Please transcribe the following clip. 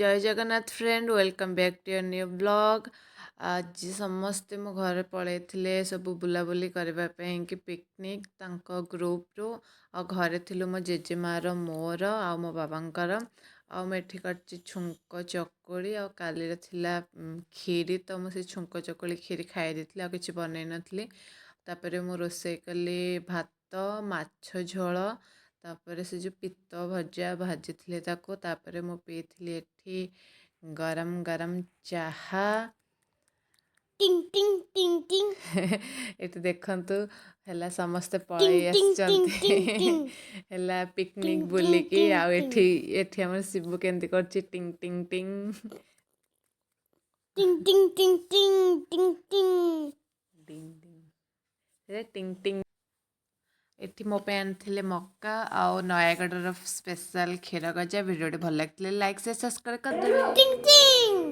जय Jagannath friend welcome back to your new blog. आज समस्ते मो घर पलैथिले सब बुलाबुली करबा ପାଇଁ कि पिकनिक तांको ग्रुप रो आ घरे थिलु मो जेजेमार मोर आ मो बाबांकर आ मैं एठी करछि छुंको चकुली आ कालीर थिला खीरी तो मो से छुंको चकुली खीरी खाइ देथिले आ किछि बनै नथली। तापरे मो रोषेई कली भात माछ झोल तापरे से जो पित्त भजा भाजी ताको तापरे मो पीली एठी गरम गरम चाहा टिंग टिंग टिंग टिंग एठी देखंतु हैला समस्ते टिंग पळै टिंग टिंग आछंती टिंग टिंग हैला पिकनिक टिंग टिंग बुलिकी टिंग आ टिंग एठी एठी हमर शिबु केंती करछि टिंग टिंग टिंग टिंग टिंग टिंग टिंग टिंग टिंग टिंग टिंग रे टिंग टिंग एठी मो पे आनिथिले मक्का आउ नयागढ़ स्पेशल क्षीर गजा भिडियोटी भल लागिथिले लाइक से सब्सक्राइब करदेबे। टिंग टिंग